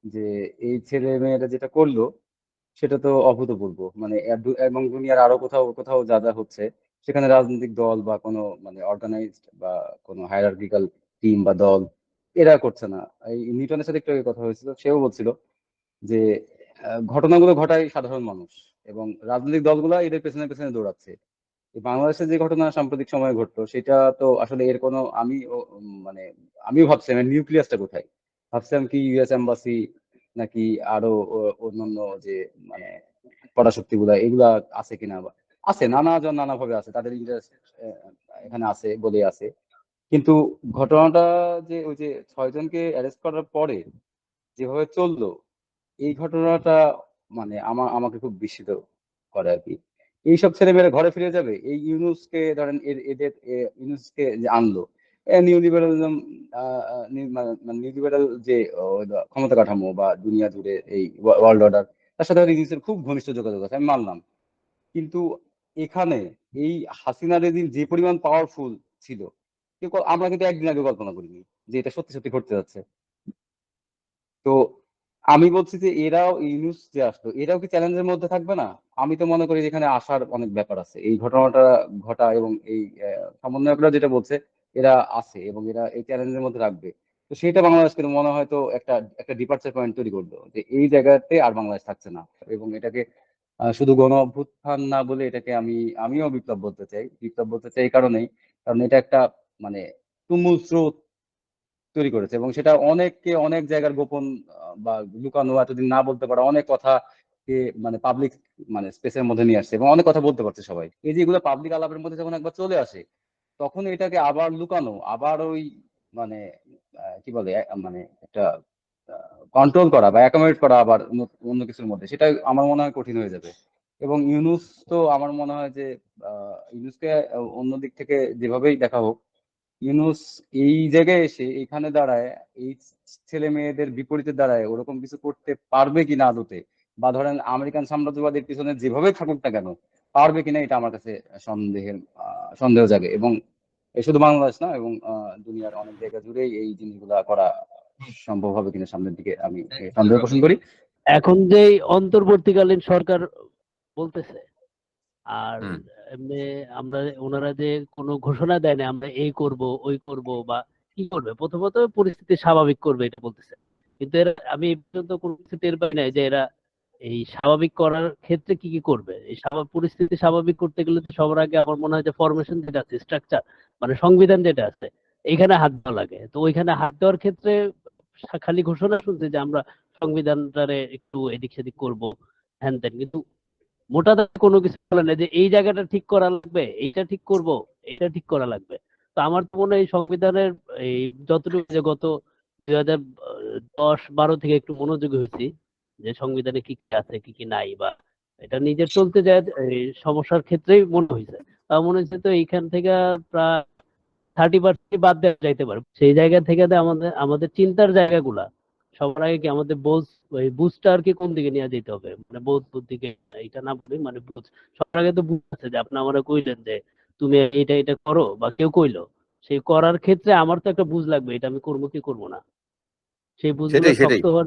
যে এই ছেলে মেয়েরা যেটা করলো সেটা তো অভূতপূর্ব। মানে এবং দুনিয়ার আরো কোথাও কোথাও যা যা হচ্ছে, সেখানে রাজনৈতিক দল বা কোনো মানে অর্গানাইজড বা কোনো হায়ারার্কিক্যাল টিম বা দল এরা করছে না। এই নিউটনের সাথে একটু আগে কথা হয়েছিল, সেও বলছিল যে ঘটনাগুলো ঘটায় সাধারণ মানুষ, এবং রাজনৈতিক দলগুলা এদের পেছনে পেছনে দৌড়াচ্ছে। এই বাংলাদেশে যে ঘটনা সাম্প্রতিক সময়ে ঘটলো সেটা তো আসলে এর কোনো মানে আমিও ভাবছিলাম এর নিউক্লিয়াসটা কোথায়। ভাবছিলাম কি ইউএস এম্বাসি নাকি আরো অন্যান্য যে মানে পরাশক্তি গুলা এগুলা আছে কিনা, বা আছে নানা জন নানা ভাবে আছে, তাদের ইন্টারেস্ট এখানে আছে বলে আছে। কিন্তু ঘটনাটা যে ওই যে 6 জনকে অ্যারেস্ট করার পরে যেভাবে চললো, এই ঘটনাটা মানে আমাকে খুব বিস্মিত করে আর কি। এইসব ছেলেমেয়েরা ঘরে ফিরে যাবে, এই ইউনুসকে ধরেন ইউনুসকে যে আনলো, নিউ লিবারালিজম, মানে নিউ লিবারাল যে ক্ষমতা কাঠামো বা দুনিয়া জুড়ে এই ওয়ার্ল্ড অর্ডার, তার সাথে ইউনুসের খুব ঘনিষ্ঠ যোগাযোগ আছে, আমি মানলাম। কিন্তু এখানে এই হাসিনা রেজিম যে পরিমাণ পাওয়ারফুল ছিল, আমরা কিন্তু একদিন আগে কল্পনা করিনি যে এটা সত্যি সত্যি ঘটতে যাচ্ছে। তো আমি বলছি যে এরাও, ইউনুস যে আসলো, এরাও কি চ্যালেঞ্জের মধ্যে থাকবে না? আমি তো মনে করি যে এখানে আসার অনেক ব্যাপার আছে, এই ঘটনাটা ঘটা এবং এই সমন্বয়করা যেটা বলছে, এরা আছে এবং এরা এই চ্যালেঞ্জের মধ্যে রাখবে। তো সেটা বাংলাদেশকে মনে হয় তো একটা একটা ডিপার্চার পয়েন্ট তৈরি করলো, যে এই জায়গাতে আর বাংলাদেশ থাকছে না। এবং এটাকে শুধু গণ অভ্যুত্থান না বলে এটাকে আমিও বিপ্লব বলতে চাই। বিপ্লব বলতে চাই এই কারণেই, কারণ এটা একটা মানে তুমুল স্রোত তৈরি করেছে, এবং সেটা অনেককে অনেক জায়গার গোপন বা লুকানো, এতদিন না বলতে পারা অনেক কথা কে মানে পাবলিক মানে স্পেসের মধ্যে নিয়ে আসছে, এবং অনেক কথা বলতে পারছে সবাই। এই যে এগুলো পাবলিক আলাপের মধ্যে যখন একবার চলে আসে, তখন এটাকে আবার লুকানো, আবার ওই মানে কি বলে মানে একটা কন্ট্রোল করা বা অ্যাকোমোডেট করা আবার অন্য কিছুর মধ্যে, সেটা আমার মনে হয় কঠিন হয়ে যাবে। এবং ইউনুস তো আমার মনে হয় যে ইউনুসকে অন্য দিক থেকে যেভাবেই দেখা হোক, ইউনুস এই জায়গায় এসে এখানে দাঁড়ায় এই ছেলে মেয়েদের বিপরীতে দাঁড়ায় ওরকম কিছু করতে পারবে কিনা আদতে, বা ধরেন আমেরিকান সাম্রাজ্যবাদের পিছনে যেভাবে থাকুক না কেন পারবে কিনা, এটা আমার কাছে সন্দেহ জাগে। এবং এই শুধু বাংলাদেশ না, এবং দুনিয়ার অনেক জায়গা জুড়েই এই জিনিসগুলা করা সম্ভব হবে কিনা সামনের দিকে আমি সন্দেহ পোষণ করি। এখন যে অন্তর্বর্তীকালীন সরকার বলতেছে, আর হুম। এমনি আমরা, ওনারা যে কোনো ঘোষণা দেয় না আমরা এই করব ওই করব বা কি করবে, প্রথমত পরিস্থিতি স্বাভাবিক করবে এটা বলতেছে। কিন্তু এরা, আমি এই পর্যন্ত কোনো কিছু টের পাই নাই যে এরা এই স্বাভাবিক করার ক্ষেত্রে কি কি করবে। এই পরিস্থিতি স্বাভাবিক করতে গেলে তো সবার আগে আমার মনে হয় যে ফরমেশন যেটা আছে, স্ট্রাকচার মানে সংবিধান যেটা আছে, এখানে হাত দেওয়া লাগে। তো ওইখানে হাত দেওয়ার ক্ষেত্রে খালি ঘোষণা শুনছে যে আমরা সংবিধানটারে একটু এদিক সেদিক করবো, হ্যান ত্যান, কিন্তু মোটা দাগে কোনো কিছু বলে না যে এই জায়গাটা ঠিক করা লাগবে, এইটা ঠিক করব, এটা ঠিক করা লাগবে। তো আমার তো মনে হয় এই সংবিধানের এই যতটুকু যে গত 2010-12 থেকে একটু মনোযোগী হয়েছি যে সংবিধানে কি কি আছে কি কি নাই, বা এটা নিজের চলতে যায় এই সমস্যার ক্ষেত্রেই মনে হয়েছে। মনে হচ্ছে তো এইখান থেকে প্রায় 30% বাদ দেওয়া যাইতে পারে। সেই জায়গা থেকে আমাদের আমাদের চিন্তার জায়গাগুলা সবার আগে কি আমাদের ওই বুঝটা আর কি কোন দিকে নিয়ে যেতে হবে, মানে বোধ বুদ্ধিকে, এটা না বলি মানে বুঝ। সবার আগে তো বুঝ আছে যে আপনি আমরা কইলেন যে তুমি এটা এটা করো, বা কেউ কইলো, সেই করার ক্ষেত্রে আমার তো একটা বুঝ লাগবে, এটা আমি করবো কি করবো না, সেই বুঝগুলো সেটাই সেটাই। শক্ত হওয়ার।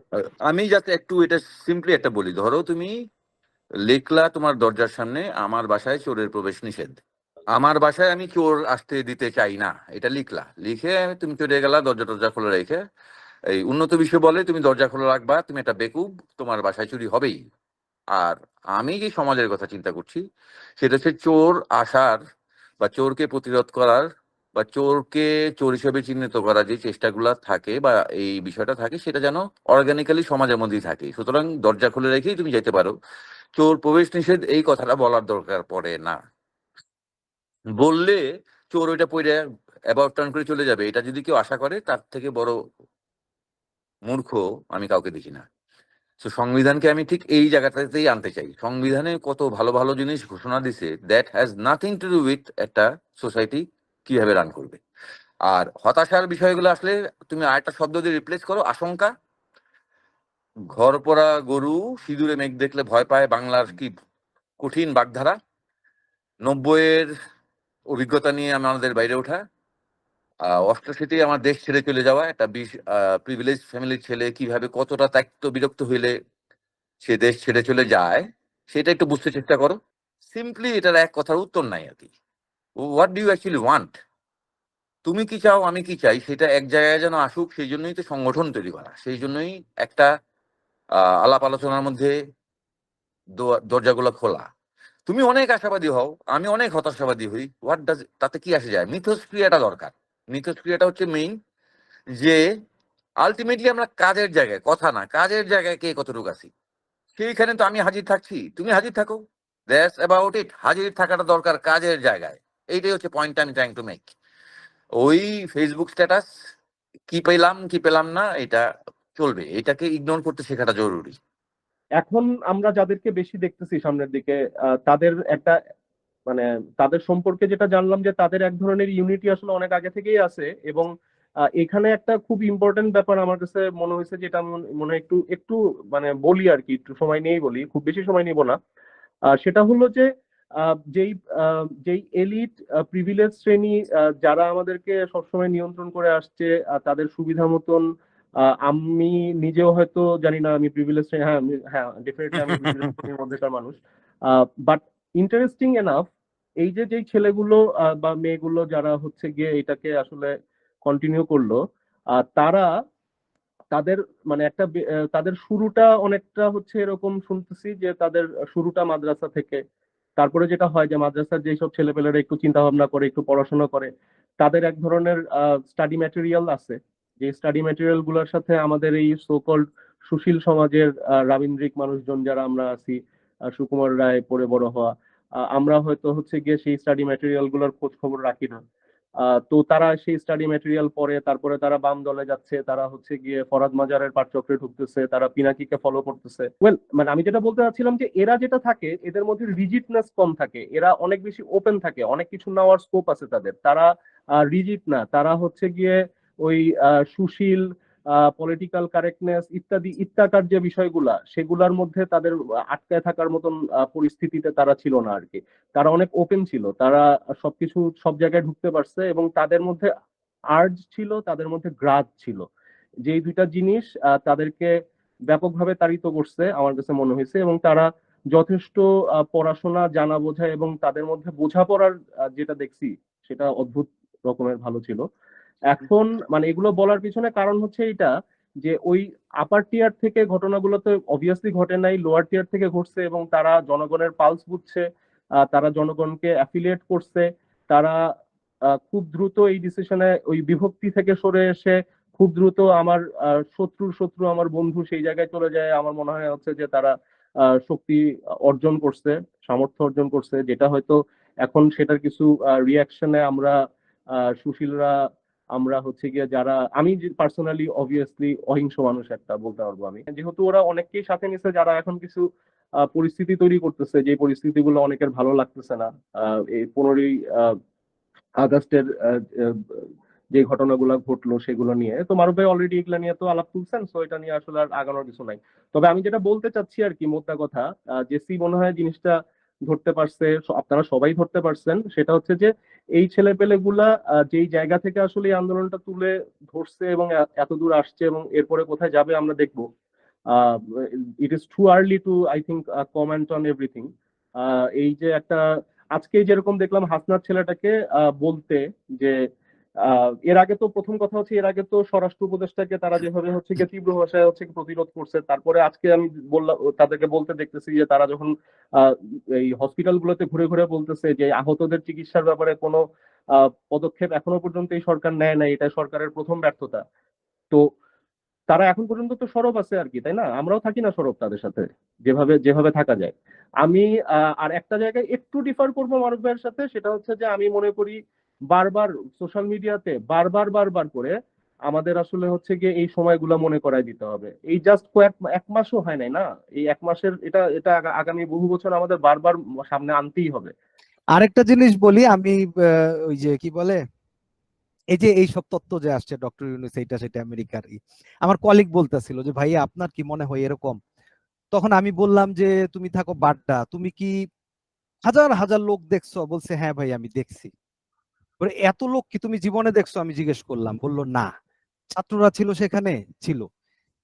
আমি যাতে একটু এটা সিম্পলি একটা বলি, ধরো তুমি লিখলা তোমার দরজার সামনে আমার বাসায় চোরের প্রবেশ নিষেধ, আমার বাসায় আমি চোর আসতে দিতে চাই না, এটা লিখলা, লিখে তুমি চলে গেলা দরজা টরজা খোলা রেখে। এই উন্নত বিশ্ব বলে তুমি দরজা খোলা রাখবা, তুমি একটা বেকুব, তোমার বাসায় চুরি হবেই। আর আমি যে সমাজের কথা চিন্তা করছি সেটা হচ্ছে চোর আসার বা চোরকে প্রতিরোধ করার বা চোরকে চোর হিসেবে চিহ্নিত করার যে চেষ্টাগুলো থাকে বা এই বিষয়টা থাকে, সেটা যেন অর্গানিক্যালি সমাজের মধ্যেই থাকে। সুতরাং দরজা খুলে রেখেই তুমি যেতে পারো, চোর প্রবেশ নিষেধ এই কথাটা বলার দরকার পড়ে না। বললে চোর ওইটা পড়ে অ্যাবাউট টার্ন করে চলে যাবে, এটা যদি কেউ আশা করে তার থেকে বড় মূর্খ আমি কাউকে দেখি না। তো সংবিধানকে আমি ঠিক এই জায়গাটাতেই আনতে চাই। সংবিধানে কত ভালো ভালো জিনিস ঘোষণা দিছে, that has nothing to do with একটা সোসাইটি কিভাবে রান করবে। আর হতাশার বিষয়গুলো আসলে তুমি আরেকটা শব্দ দিয়ে রিপ্লেস করো, আশঙ্কা। ঘর পড়া গরু সিঁদুরে মেঘ দেখলে ভয় পায়, বাংলার কি কঠিন বাগধারা। 90-এর অভিজ্ঞতা নিয়ে আমাদের বাইরে ওঠা, অষ্টশীতে আমার দেশ ছেড়ে চলে যাওয়া, একটা প্রিভিলেজ ফ্যামিলির ছেলে কিভাবে কতটা ত্যক্ত বিরক্ত হইলে সে দেশ ছেড়ে চলে যায় সেটা একটু বুঝতে চেষ্টা করো। সিম্পলি এটার এক কথার উত্তর নাই আর কি। What do you actually want? তুমি কি চাও, আমি কি চাই, সেটা এক জায়গায় যেন আসুক, সেই জন্যই তো সংগঠন তৈরি করা, সেই জন্যই একটা আলাপ আলোচনার মধ্যে দরজাগুলো খোলা। তুমি অনেক আশাবাদী হও, আমি অনেক হতাশাবাদী হই, হোয়াট ডাজ, তাতে কি আসে যায়? মিথস্ক্রিয়াটা দরকার। মিথস্ক্রিয়াটা হচ্ছে মেইন, যে আলটিমেটলি আমরা কাজের জায়গায়, কথা না, কাজের জায়গায় কে কতটুকু আছি সেইখানে তো আমি হাজির থাকছি, তুমি হাজির থাকো, দ্যাটস অ্যাবাউট ইট। হাজির থাকাটা দরকার কাজের জায়গায়, এইটাই হচ্ছে পয়েন্ট আমি ট্রাইং টু মেক। ওই ফেসবুক স্ট্যাটাস কি পেলাম কি পেলাম না এটা চলবে, এটাকে ইগনোর করতে শেখাটা জরুরি। এখন আমরা যাদেরকে বেশি দেখতেছি সামনের দিকে, তাদের একটা মানে তাদের সম্পর্কে যেটা জানলাম যে তাদের এক ধরনের ইউনিটি আসলে অনেক আগে থেকেই আছে। এবং এখানে একটা খুব ইম্পর্টেন্ট ব্যাপার আমার কাছে মনে হয়েছে, যেটা আমি মনে হয় একটু একটু বলি আর কি, একটু সময় নিয়েই বলি, খুব বেশি সময় নিব না। সেটা হলো যে যেই এলিট প্রিভিলেজ শ্রেণী যারা আমাদেরকে সবসময় নিয়ন্ত্রণ করে আসছে, তাদের সুবিধা মতন, আমি নিজেও হয়তো জানি না আমি প্রিভিলেজ শ্রেণী, হ্যাঁ ডেফিনেটলি আমি প্রিভিলেজ শ্রেণীর মধ্যেকার মানুষ। বাট ইন্টারেস্টিং এনাফ, এই যে যেই ছেলেগুলো বা মেয়েগুলো যারা হচ্ছে গিয়ে এটাকে আসলে কন্টিনিউ করলো, তারা তাদের একটা তাদের শুরুটা অনেকটা হচ্ছে এরকম শুনতেছি যে তাদের শুরুটা মাদ্রাসা থেকে। তারপরে যেটা হয় যে মাদ্রাসার যেসব ছেলেপেলেরা একটু চিন্তা ভাবনা করে, একটু পড়াশোনা করে, তাদের এক ধরনের স্টাডি ম্যাটেরিয়াল আছে, যে স্টাডি ম্যাটেরিয়াল গুলোর সাথে আমাদের এই সোকল্ড সুশীল সমাজের রাবীন্দ্রিক মানুষজন যারা আমরা আছি, সুকুমার রায় পড়ে বড় হওয়া, আমরা হয়তো হচ্ছে গিয়ে সেই স্টাডি ম্যাটেরিয়াল গুলোর খোঁজ খবর রাখি না। তো তারা সেই স্টাডি ম্যাটেরিয়াল পড়ে, তারপরে তারা বাম দলে যাচ্ছে, তারা হচ্ছে গিয়ে ফরাদ মাজারের পাঠচক্রে ঢুকতেছে, তারা পিনাকিকে ফলো করতেছে। ওয়েল, আমি যেটা বলতে চাচ্ছিলাম যে এরা যেটা থাকে, এদের মধ্যে রিজিডনেস কম থাকে, এরা অনেক বেশি ওপেন থাকে, অনেক কিছু নেওয়ার স্কোপ আছে তাদের, তারা রিজিড না, তারা হচ্ছে গিয়ে ওই সুশীল পলিটিক্যাল কারেক্টনেস ইত্যাদি ইত্যাকার যে বিষয়গুলা, সেগুলার মধ্যে তাদের আটকায় থাকার মতন পরিস্থিতিতে তারা ছিল না আর কি। তারা অনেক ওপেন ছিল, তারা সবকিছু সব জায়গায় ঢুকতে পারছে, এবং তাদের মধ্যে আর্জ ছিল, তাদের মধ্যে গ্রাজ ছিল, যেই দুইটা জিনিস তাদেরকে ব্যাপকভাবে তাড়িত করছে আমার কাছে মনে হয়েছে। এবং তারা যথেষ্ট পড়াশোনা জানা বোঝা এবং তাদের মধ্যে বোঝাপড়ার যেটা দেখছি সেটা অদ্ভুত রকমের ভালো ছিল। এখন এগুলো বলার পিছনে কারণ হচ্ছে এইটা, যে ওই আপার টিয়ার থেকে ঘটনাগুলো তো অবভিয়াসলি ঘটে নাই, লোয়ার টিয়ার থেকে ঘটছে, এবং তারা জনগণের পালস বুঝছে, তারা জনগণকে অ্যাফিলিয়েট করছে, তারা খুব দ্রুত এই ডিসিশনে ওই বিভক্তি থেকে সরে এসে খুব দ্রুত আমার শত্রুর শত্রু আমার বন্ধু সেই জায়গায় চলে যায়। আমার মনে হয় হচ্ছে যে তারা শক্তি অর্জন করছে, সামর্থ্য অর্জন করছে, যেটা হয়তো এখন সেটার কিছু রিয়াকশনে আমরা সুশীলরা, আমরা হচ্ছে গিয়ে যারা, আমি পার্সোনালি অবভিয়াসলি অহিংস মানুষ একটা বলতে পারবো আমি, যেহেতু ওরা অনেককেই সাথে নিছে যারা এখন কিছু পরিস্থিতি তৈরি করতেছে, যে পরিস্থিতিগুলো অনেকের ভালো লাগতেছে না। এই 15ই আগস্টের যে ঘটনাগুলো ঘটলো সেগুলো নিয়ে তো মারুফ ভাই অলরেডি এগুলা নিয়ে তো আলাপ তুলছেন, সো এটা নিয়ে আসলে আর আগানোর কিছু নাই। তবে আমি যেটা বলতে চাচ্ছি আর কি, মোদ্দা কথা, জেসি মনে হয় জিনিসটা ধরতে পারছে, আপনারা সবাই ধরতে পারছেন, সেটা হচ্ছে যে এই ছেলেপেলে গুলা যেই জায়গা থেকে আসলে এই আন্দোলনটা তুলে ধরছে এবং এত দূর আসছে এবং এরপরে কোথায় যাবে আমরা দেখবো। It is too early two I think comment on everything. এই যে একটা আজকে যেরকম দেখলাম হাসনাত ছেলেটাকে বলতে, যে এর আগে তো প্রথম কথা হচ্ছে, এর আগে তো স্বরাষ্ট্র উপদেষ্টাকে তারা যেভাবে হচ্ছে গিয়ে তীব্র ভাষায় হচ্ছে প্রতিরোধ করছে, তারপরে আজকে আমি বললাম তাদেরকে বলতে দেখতেছি যে তারা যখন এই হসপিটাল গুলোতে ঘুরে ঘুরে বলতেছে যে আহতদের চিকিৎসার ব্যাপারে কোনো পদক্ষেপ এখনো পর্যন্ত এই সরকার নেয় নাই, এটা সরকারের প্রথম ব্যর্থতা। তো তারা এখন পর্যন্ত তো সরব আছে আর কি, তাই না? আমরাও থাকি না সরব তাদের সাথে, যেভাবে যেভাবে থাকা যায়। আমি আর একটা জায়গায় একটু ডিফার করবো মারুফ ভাইয়ের সাথে, সেটা হচ্ছে যে আমি মনে করি বারবার সোশ্যাল মিডিয়াতে বারবার বারবার করে আমাদের আসলে হচ্ছে গিয়ে এই সময়গুলো মনে করায় দিতে হবে। এই জাস্ট এক মাসও হয় নাই না, এই এক মাসের এটা এটা আগামী বহু বছর আমাদের বারবার সামনে আনতেই হবে। আরেকটা জিনিস বলি আমি, ওই যে কি বলে, এই যে এই সব তথ্য যে আসছে ডক্টর ইউনূস এইটা সেটা আমেরিকার, আমার কলিগ বলতেছিল যে ভাই আপনার কি মনে হয় এরকম? তখন আমি বললাম যে তুমি থাকো বাড্ডা, তুমি কি হাজার হাজার লোক দেখছো? বলছে হ্যাঁ ভাই আমি দেখছি। বলে, এত লোক কি তুমি জীবনে দেখছো? আমি জিজ্ঞেস করলাম, বললো না। ছাত্ররা ছিল সেখানে? ছিল।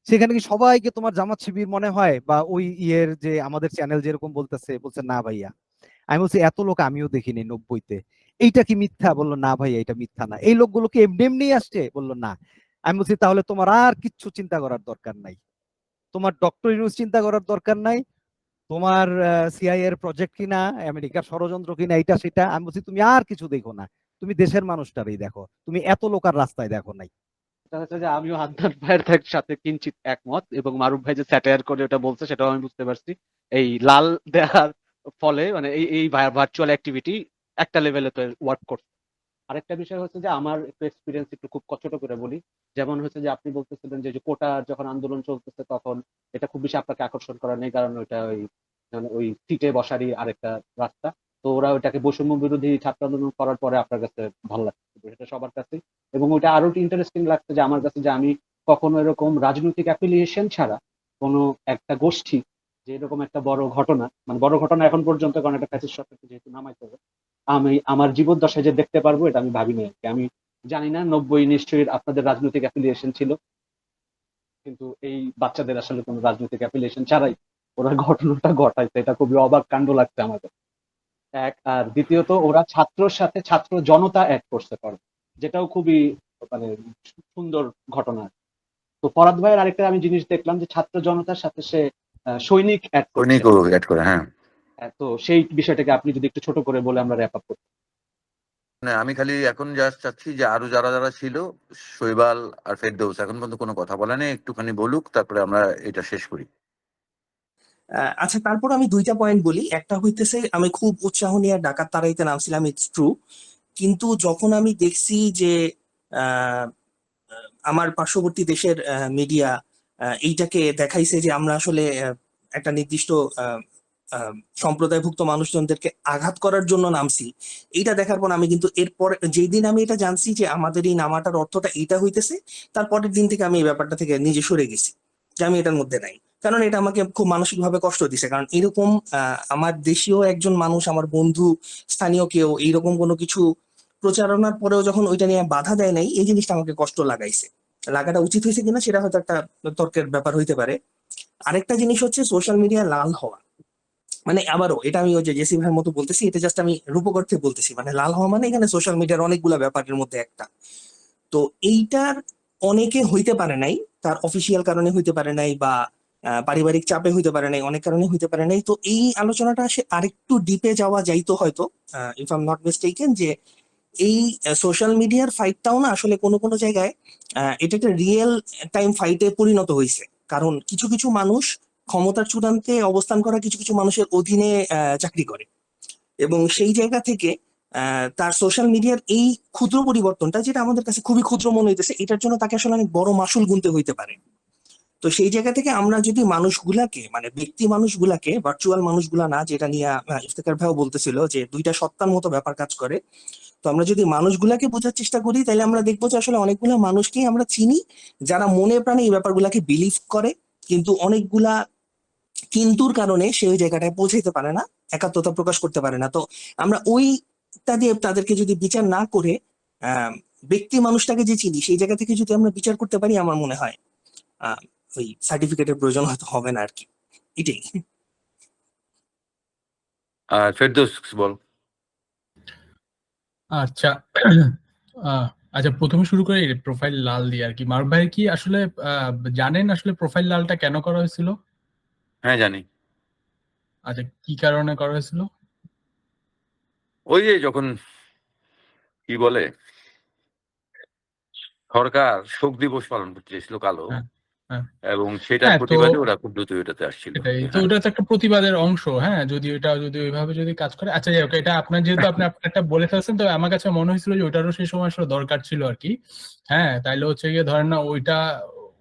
সেখানে কি সবাইকে তোমার জামাত শিবির মনে হয়, বা ওই ইয়ের যে আমাদের চ্যানেল যেরকম বলতেছে? বলছে না ভাইয়া। আমি বলছি এত লোক আমিও দেখিনি 90-তে, এইটা কি মিথ্যা? বললো না ভাইয়া এটা মিথ্যা না। এই লোকগুলো কি এমনি এমনি আসছে? বললো না। আমি বলছি তাহলে তোমার আর কিচ্ছু চিন্তা করার দরকার নাই, তোমার ডক্টর ইউনূস চিন্তা করার দরকার নাই, তোমার সিআইএ এর প্রজেক্ট কিনা, আমেরিকার ষড়যন্ত্র কিনা, এইটা সেটা। আমি বলছি তুমি আর কিছু দেখো না, তুমি দেশের মানুষটারই দেখো, তুমি এত লোক আর রাস্তায় দেখো নাই। এটা হচ্ছে যে আমিও আদনান ভাইয়ের সাথে কিঞ্চিত একমত, এবং মারুফ ভাই যে স্যাটায়ার করে ওটা বলছে সেটাও আমি বুঝতে পারছি। এই লাল দেওয়ার ফলে মানে এই ভার্চুয়াল অ্যাক্টিভিটি একটা লেভেলে তো ওয়ার্ক করছে। আরেকটা বিষয় হচ্ছে যে আমার একটু এক্সপিরিয়েন্স একটু খুব ছোট করে বলি। যেমন হচ্ছে যে আপনি বলতেছিলেন যে কোটা যখন আন্দোলন চলতেছে তখন এটা খুব বেশি আপনাকে আকর্ষণ করা নেই, কারণ ওইটা ওই সিটে বসারই আরেকটা রাস্তা। তো ওরা ওইটাকে বৈষম্য বিরোধী ছাত্র আন্দোলন করার পরে আপনার কাছে ভালো লাগছে, এটা সবার কাছে। এবং ওইটা আরো ইন্টারেস্টিং লাগছে যে আমার কাছে, যে আমি কখনো এরকম রাজনৈতিক অ্যাফিলিয়েশন ছাড়া কোনো একটা গোষ্ঠী যে এরকম একটা বড় ঘটনা, মানে বড় ঘটনা এখন পর্যন্ত, কারণ একটা ফ্যাসিস্ট সরকারকে যেহেতু নামাইতে হবে, আমি আমার জীবদ্দশায় যে দেখতে পারবো এটা আমি ভাবিনি আর কি। আমি জানি না 90 নিশ্চয়ই আপনাদের রাজনৈতিক অ্যাফিলিয়েশন ছিল, কিন্তু এই বাচ্চাদের আসলে কোনো রাজনৈতিক অ্যাফিলিয়েশন ছাড়াই ওরা ঘটনাটা ঘটাইছে, এটা খুবই অবাক কাণ্ড লাগছে আমাদের। এক, আর দ্বিতীয়ত ওরা ছাত্রর সাথে ছাত্র জনতা অ্যাড করছে পরে, যেটাও খুবই মানে সুন্দর ঘটনা। তো ফরাদ ভাইয়ের আরেকটা আমি জিনিস দেখলাম যে ছাত্র জনতার সাথে সে সৈনিক অ্যাড করছে। সৈনিকও অ্যাড করে, হ্যাঁ। তো সেই বিষয়টাকে আপনি যদি একটু ছোট করে বলে আমরা র্যাপ আপ করতে। না, আমি খালি এখন জাস্ট চাচ্ছি যে আরো যারা যারা ছিল, শৈবাল আর ফেরদৌস এখন পর্যন্ত কোনো কথা বলে নেই, একটুখানি বলুক, তারপরে আমরা এটা শেষ করি। আচ্ছা, তারপর আমি দুইটা পয়েন্ট বলি। একটা হইতেছে, আমি খুব উৎসাহ নিয়ে ডাকাত তাড়াইতে নামছিলাম, ইটস ট্রু। কিন্তু যখন আমি দেখছি যে আহ, আমার পার্শ্ববর্তী দেশের মিডিয়া এইটাকে দেখাইছে যে আমরা আসলে একটা নির্দিষ্ট আহ, আহ, সম্প্রদায়ভুক্ত মানুষজনদেরকে আঘাত করার জন্য নামছি, এইটা দেখার পর আমি কিন্তু এরপর যেই দিন আমি এটা জানছি যে আমাদের এই নামাটার অর্থটা এইটা হইতেছে, তারপরের দিন থেকে আমি এই ব্যাপারটা থেকে নিজে সরে গেছি, যে আমি এটার মধ্যে নাই। কারণ এটা আমাকে খুব মানসিকভাবে কষ্ট দিছে। কারণ এরকম আমার দেশীয় একজন মানুষ, আমার বন্ধু, স্থানীয় কেউ এইরকম কোনো কিছু প্রচারণার পরেও যখন ওইটা নিয়ে বাধা দেয় নাই, এই জিনিসটা আমাকে কষ্ট লাগাইছে। লাগাটা উচিত হয়েছে কিনা সেটা হয়তো একটা তর্কের ব্যাপার হইতে পারে। আরেকটা জিনিস হচ্ছে সোশ্যাল মিডিয়া লাল হওয়া। মানে আবারও এটা আমি ওই যে জেসি ভাইয়ের মতো বলতেছি, এটা জাস্ট আমি রূপকর্থে বলতেছি। মানে লাল হওয়া মানে এখানে সোশ্যাল মিডিয়ার অনেকগুলা ব্যাপারের মধ্যে একটা। তো এইটার অনেকে হইতে পারে নাই, তার অফিসিয়াল কারণে হইতে পারে নাই, বা পারিবারিক চাপে হইতে পারে নাই, অনেক কারণে হইতে পারে নাই। তো এই আলোচনাটা সে আরেকটু ডিপে যাওয়া যাইতো হয়তো, if I am not mistaken, যে এই সোশ্যাল মিডিয়ার ফাইটটাও না আসলে কোনো কোনো জায়গায় এটা একটা রিয়েল টাইম ফাইটে পরিণত হয়েছে। কারণ কিছু কিছু মানুষ ক্ষমতার চূড়ান্তে অবস্থান করা কিছু কিছু মানুষের অধীনে চাকরি করে, এবং সেই জায়গা থেকে তার সোশ্যাল মিডিয়ার এই ক্ষুদ্র পরিবর্তনটা, যেটা আমাদের কাছে খুবই ক্ষুদ্র মনে হইতেছে, এটার জন্য তাকে আসলে অনেক বড় মাসুল গুনতে হইতে পারে। তো সেই জায়গা থেকে আমরা যদি মানুষগুলাকে, মানে ব্যক্তি মানুষগুলাকে, ভার্চুয়াল মানুষগুলা না, যেটা নিয়ে ইফতেখার ভাইও বলতেছিল যে দুইটা সত্তার মতো ব্যাপার কাজ করে, তো আমরা যদি মানুষগুলাকে বোঝার চেষ্টা করি, তাহলে আমরা দেখবো যে আসলে অনেকগুলা মানুষকেই আমরা চিনি যারা মনে প্রাণে এই ব্যাপারগুলাকে বিলিভ করে, কিন্তু অনেকগুলা কিন্তুর কারণে সে ওই জায়গাটায় পৌঁছাইতে পারে না, একাত্মতা প্রকাশ করতে পারে না। তো আমরা ওইটা দিয়ে তাদেরকে যদি বিচার না করে ব্যক্তি মানুষটাকে যে চিনি সেই জায়গা থেকে যদি আমরা বিচার করতে পারি, আমার মনে হয় ওই সার্টিফিকেটের প্রয়োজন হয়তো হবে না আর কি। এটাই। ফেরদৌস বল। আচ্ছা, আচ্ছা, প্রথমে শুরু করি প্রোফাইল লাল দিয়ে আর কি। মারুফ ভাই কি আসলে জানেন আসলে প্রোফাইল লালটা কেন করা হয়েছিল? হ্যাঁ, জানি। আচ্ছা, কি কারণে করা হয়েছিল? ওই যে যখন কি বলে সরকার শোক দিবস পালন করতে চেয়েছিল কালো, হ্যাঁ, হ্যাঁ, এবং সেটার হ্যাঁ, তো প্রতিবাদে ওরা খুব দ্রুত এটাতে আসছিল। এটাই তো, হ্যাঁ, ওটা তো একটা প্রতিবাদের অংশ। হ্যাঁ, যদি ওইভাবে যদি কাজ করে। আচ্ছা, যাই হোক, এটা আপনার যেহেতু আপনি একটা বলে ফেলছেন, তো আমার কাছে মনে হয়েছিল যে ওইটারও সেই সময় আসলে দরকার ছিল আর কি। হ্যাঁ, তাইলে হচ্ছে গিয়ে ধরেন না ওইটা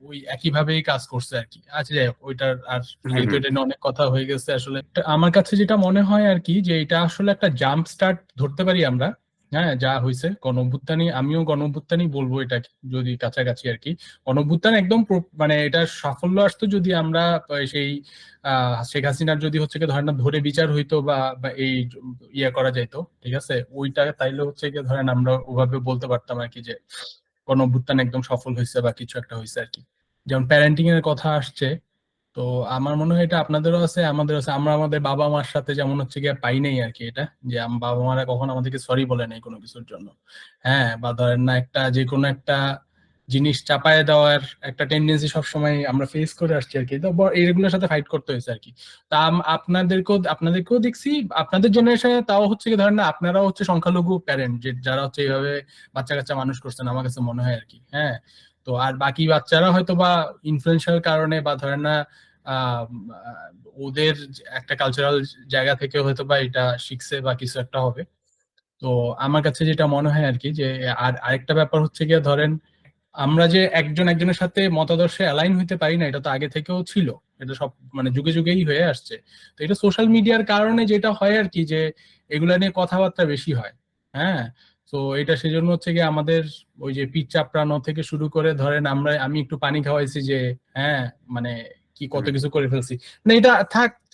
ওই একইভাবেই কাজ করছে আর কি। আচ্ছা, যাই হোক, ওইটার আর যেহেতু এটা নিয়ে অনেক কথা হয়ে গেছে আসলে, আমার কাছে যেটা মনে হয় আর কি, যে এটা আসলে একটা জাম্প স্টার্ট ধরতে পারি আমরা হ্যাঁ, যা হয়েছে গণঅভ্যুত্থানই, আমিও গণঅভ্যুত্থানই বলবো এটাকে, যদি কাছাকাছি আর কি। গণঅভ্যুত্থান একদম মানে এটা সাফল্য আসতো যদি আমরা সেই শেখ হাসিনার যদি হচ্ছে কি ধরেন না ধরে বিচার হইতো বা বা এই ইয়ে করা যাইতো, ঠিক আছে, ওইটা তাইলে হচ্ছে কি ধরেন আমরা ওভাবে বলতে পারতাম আর কি যে গণঅভ্যুত্থান একদম সফল হয়েছে বা কিছু একটা হয়েছে আর কি। যেমন প্যারেন্টিং এর কথা আসছে, তো আমার মনে হয় এটা আপনাদেরও আছে আমাদের আছে। আমরা আমাদের বাবা মার সাথে যেমন হচ্ছে গিয়ে পাই নাই আর কি, এটা যে বাবা মারা কখনো আমাদেরকে সরি বলে নাই কোনো কিছুর জন্য। হ্যাঁ, বা ধরেন না একটা যে কোনো একটা জিনিস চাপায় দেওয়ার একটা টেন্ডেন্সি সবসময় আমরা ফেস করে আসছি আর কি, তো এইগুলোর সাথে ফাইট করতে হয়েছে আর কি। তা আপনাদেরকেও দেখছি আপনাদের জেনারেশনে, তাও হচ্ছে কি ধরেন না আপনারাও হচ্ছে সংখ্যালঘু প্যারেন্ট যে যারা হচ্ছে এইভাবে বাচ্চা কাচ্চা মানুষ করছেন, আমার কাছে মনে হয় আর কি। হ্যাঁ, তো আর বাকি বাচ্চারা হয়তো বা ইনফ্লুয়েন্সিয়াল কারণে বা ধরেন না আহ, ওদের একটা কালচারাল জায়গা থেকে হয়তো বা এটা শিখছে বা কিছু একটা হবে। তো আমার কাছে যেটা মনে হয় আর কি যে আর আরেকটা ব্যাপার হচ্ছে গিয়ে ধরেন আমরা যে একজন একজনের সাথে মতাদর্শে অ্যালাইন হইতে পারি না, এটা তো আগে থেকেও ছিল, এটা সব মানে যুগে যুগেই হয়ে আসছে। তো এটা সোশ্যাল মিডিয়ার কারণে যেটা হয় আর কি যে এগুলা নিয়ে কথাবার্তা বেশি হয়। হ্যাঁ, তো এটা সেজন্য হচ্ছে কি আমাদের ওই যে পিচ চাপড়ানো থেকে শুরু করে ধরেন আমি একটু পানি খাওয়াইছি যে হ্যাঁ মানে কি কত কিছু করে ফেলছি, মানে এটা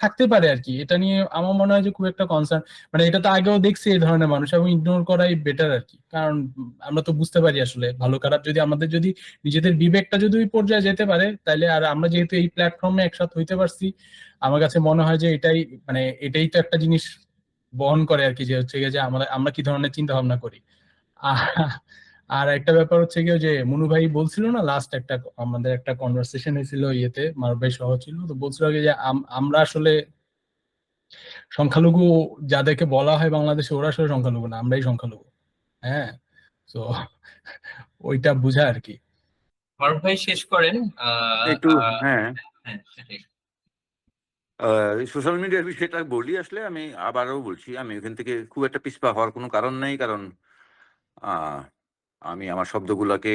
থাকতে পারে আর কি। এটা নিয়ে আমার মনে হয় যে খুব একটা কনসার্ন, মানে এটা তো আগেও দেখছি এই ধরনের মানুষ, এবং ইগনোর করাই বেটার আর কি। কারণ আমরা তো বুঝতে পারি আসলে ভালো খারাপ, যদি আমাদের যদি নিজেদের বিবেকটা যদি ওই পর্যায়ে যেতে পারে তাহলে, আর আমরা যেহেতু এই প্ল্যাটফর্মে একসাথে হইতে পারছি, আমার কাছে মনে হয় যে এটাই মানে এটাই তো একটা জিনিস বহন করে আর কি, যে হচ্ছে গিয়ে যে আমরা কি ধরনের চিন্তা ভাবনা করি। আহ, আর একটা ব্যাপার হচ্ছে গিয়ে যে মনু ভাই বলছিল না, লাস্ট একটা আমাদের একটা কনভারসেশন হয়েছিল ইয়েতে, মারুফ ভাই সহ ছিল, তো বলছিল কি যে আমরা আসলে সংখ্যালঘু যাদেরকে বলা হয় বাংলাদেশে, ওরা আসলে সংখ্যালঘু না, আমরাই সংখ্যালঘু। হ্যাঁ, তো ওইটা বুঝা আর কি। মারুফ ভাই শেষ করেন। একটু হ্যাঁ, হ্যাঁ, সেটাই। সোশ্যাল মিডিয়ার বিষয়টা বলি, আসলে আমি আবারও বলছি, আমি এখান থেকে খুব একটা পিছপা হওয়ার কোনো কারণ নেই, কারণ আহ, আমি আমার শব্দগুলোকে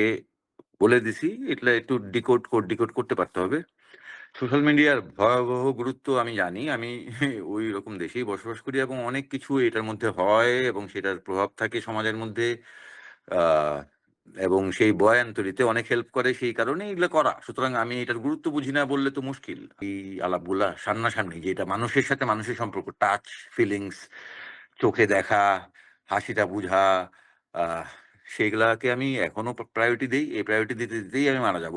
বলে দিছি, এটা একটু ডিকোড করতে পারতে হবে। সোশ্যাল মিডিয়ার ভয়াবহ গুরুত্ব আমি জানি, আমি ওই রকম দেশেই বসবাস করি এবং অনেক কিছু এটার মধ্যে হয় এবং সেটার প্রভাব থাকে সমাজের মধ্যে। আহ, এবং সেই বয়ান তৈরিতে অনেক হেল্প করে, সেই কারণে এগুলো করা। সুতরাং আমি এটার গুরুত্ব বুঝি না বললে তো মুশকিল। এই আলাপগুলা সামনাসামনি, যেটা মানুষের সাথে মানুষের সম্পর্ক, টাচ, ফিলিংস, চোখে দেখা, হাসিটা বুঝা, আহ, সেইগুলাকে আমি এখনো প্রায়োরিটি দিই। এই প্রায়োরিটি দিতে দিতেই আমি মারা যাব।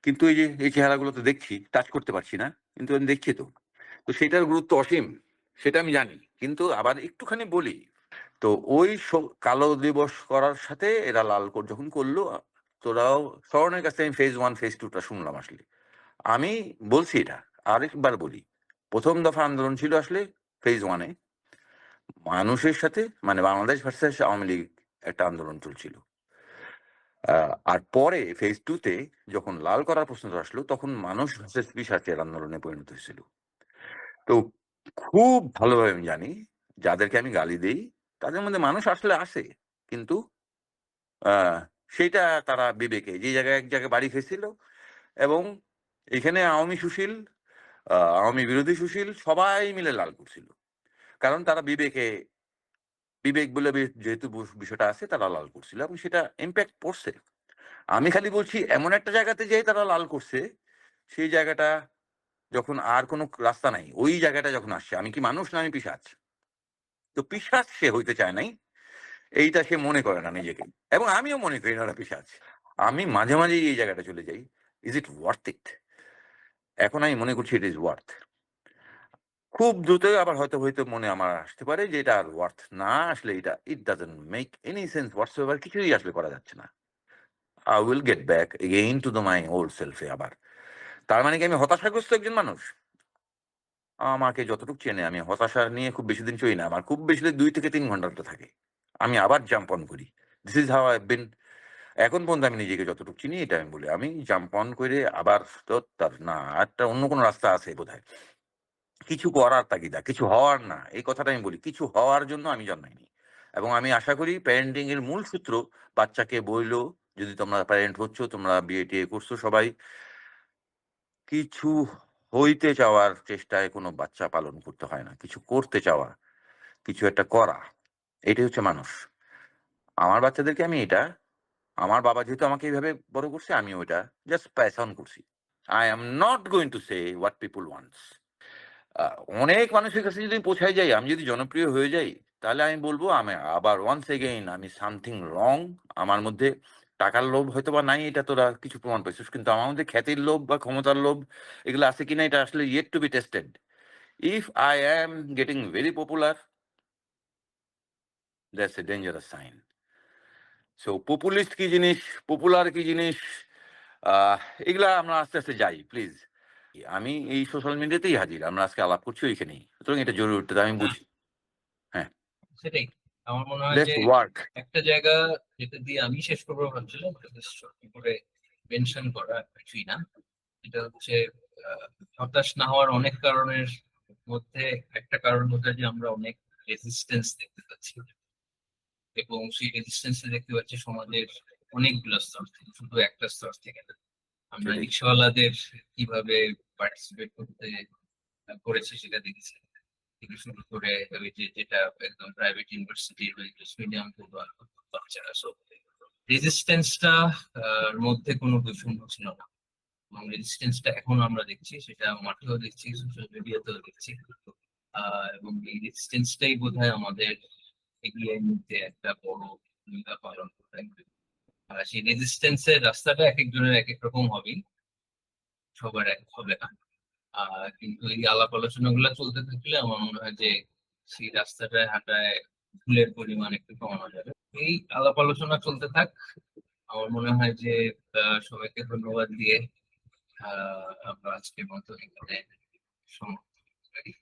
কিন্তু এই যে এই চেহারাগুলো তো দেখছি, টাচ করতে পারছি না, কিন্তু আমি দেখছি তো। তো সেটার গুরুত্ব অসীম, সেটা আমি জানি, কিন্তু আবার একটুখানি বলি। তো ওই কালো দিবস করার সাথে এরা লাল কোট যখন করলো, তোরাও স্মরণের কাছে আমি ফেজ 1 ফেজ 2টা শুনলাম। আসলে আমি বলছি, এটা আরেকবার বলি, প্রথম দফা আন্দোলন ছিল আসলে ফেজ 1-এ মানুষের সাথে, মানে বাংলাদেশ ভার্সেস আওয়ামী লীগ একটা আন্দোলন চলছিল। আর পরে ফেজ 2-তে যখন লাল করার প্রশ্নটা আসলো, তখন মানুষ ভার্সেস পিশাচের আন্দোলনে পরিণত হয়েছিল। তো খুব ভালোভাবে আমি জানি, যাদেরকে আমি গালি দেই তাদের মধ্যে মানুষ আসলে আসে, কিন্তু সেইটা তারা বিবেকে, যে জায়গায় এক জায়গায় বাড়ি খেয়েছিল, এবং এখানে আওয়ামী সুশীল, আওয়ামী বিরোধী সুশীল সবাই মিলে লাল করছিল, কারণ তারা বিবেক বলে যেহেতু বিষয়টা আছে, তারা লাল করছিল এবং সেটা ইম্প্যাক্ট পড়ছে। আমি খালি বলছি, এমন একটা জায়গাতে যে তারা লাল করছে, সেই জায়গাটা যখন আর কোনো রাস্তা নাই, ওই জায়গাটা যখন আসছে, আমি কি মানুষ না আমি পিশাচ? তো পিশাচ সে হইতে চায় নাই, এইটা সে মনে করে না নিজেকে, এবং আমিও মনে করি না ওরা পিশাচ। আমি মাঝে মাঝে এই জায়গাটা চলে যাই, ইজ ইট ওয়ার্থ ইট? এখন আমি মনে করছি ইট ইজ ওয়ার্থ। খুব দ্রুত আবার হয়তো হয়তো মনে আমার আসতে পারে যে এটা আর ওয়ার্থ না, আসলে এটা it doesn't make any sense whatsoever, কিছুই আসলে করা যাচ্ছে না। I will get back again to the my old সেলফে আবার। তার মানে কি আমি হতাশাগ্রস্ত একজন মানুষ? আমাকে যতটুকু চেনে, আমি হতাশা নিয়ে খুব বেশি দিন চলি না, আমার খুব বেশি 2 থেকে 3 ঘন্টা থাকে, আমি আবার জাম্প অন করি। This is how I been. এখন পর্যন্ত আমি নিজেকে যতটুকু চিনি, এটা আমি বলি, আমি জাম্প অন করে আবার তো তার না, একটা অন্য কোনো রাস্তা আছে বোধহয়, কিছু করার তাগিদা, কিছু হওয়ার না, এই কথাটা আমি বলি, কিছু হওয়ার জন্য আমি জন্মাইনি। এবং আমি আশা করি প্যারেন্টিং এর মূল সূত্র, বাচ্চাকে বইলো, যদি তোমরা প্যারেন্ট হচ্ছ, তোমরা বিয়ে টিয়ে করছো সবাই, কিছু হইতে চাওয়ার চেষ্টায় কোনো বাচ্চা পালন করতে হয় না, কিছু করতে চাওয়া, কিছু একটা করা, এটাই হচ্ছে মানুষ। আমার বাচ্চাদেরকে আমি এটা, আমার বাবা যেহেতু আমাকে এইভাবে বড় করছে, আমি ওইটা জাস্ট প্যাস অন করছি। I am not going to say what people wants. অনেক মানুষের কাছে যদি পৌঁছায় যাই, আমি যদি জনপ্রিয় হয়ে যাই, তাহলে আমি বলবো আমি আবার ওয়ান্স এগেইন আমি সামথিং রং। আমার মধ্যে টাকার লোভ হয়তো বা নাই, এটা তোরা কিছু প্রমাণ পাইছিস, কিন্তু আমার মধ্যে খ্যাতির লোভ বা ক্ষমতার লোভ এগুলো আছে কিনা এটা আসলে yet to be tested. If I am getting very popular, that's a dangerous sign. So populist কি জিনিস, পপুলার কি জিনিস, এগুলা আমরা আস্তে আস্তে যাই প্লিজ। আমি এই সোশ্যাল মিডিয়াতেই হাজির, আমরা আজকে আলাপ করছি ওইখানেই, সুতরাং এটা জরুরি, আমি বুঝি। হ্যাঁ, সেটাই আমার মনে হয় লেটস যে ওয়ার্ক। একটা জায়গা যেটা দিয়ে আমি শেষ করবো ভাবছিলাম, করে মেনশন করা কিছুই না, এটা হচ্ছে হতাশ না হওয়ার অনেক কারণের মধ্যে একটা কারণ হচ্ছে যে আমরা অনেক রেজিস্ট্যান্স দেখতে পাচ্ছি, এবং সেই রেজিস্ট্যান্স দেখতে পাচ্ছি সমাজের অনেকগুলো স্তর থেকে, শুধু একটা স্তর থেকে না। আমরা সেটাই। রিক্সাওয়ালাদের কিভাবে পার্টিসিপেট করতে করেছে সেটা দেখেছি, থেকে শুরু করে ওই যে যেটা একদম প্রাইভেট ইউনিভার্সিটি ইংলিশ মিডিয়াম বাচ্চারা, সব রেজিস্ট্যান্সটা মধ্যে কোনো বৈষম্য ছিল না, এবং রেজিস্ট্যান্সটা এখন আমরা দেখছি, সেটা মাঠেও দেখছি, সোশ্যাল মিডিয়াতেও দেখছি। এবং এই রেজিস্ট্যান্সটাই বোধহয় আমাদের এগিয়ে নিতে একটা বড় ভূমিকা পালন করে। সেই রেজিস্ট্যান্সের রাস্তাটা এক একজনের এক এক রকম হবে, সবার এক হবে না। কিন্তু এই আলাপ আলোচনা গুলা চলতে থাকলে আমার মনে হয় যে সেই রাস্তাটায় হাঁটায় ভুলের পরিমাণ একটু কমানো যাবে। এই আলাপ আলোচনা চলতে থাক। আমার মনে হয় যে সবাইকে ধন্যবাদ দিয়ে আমরা আজকের মতো এখানে সমাপ্ত করি।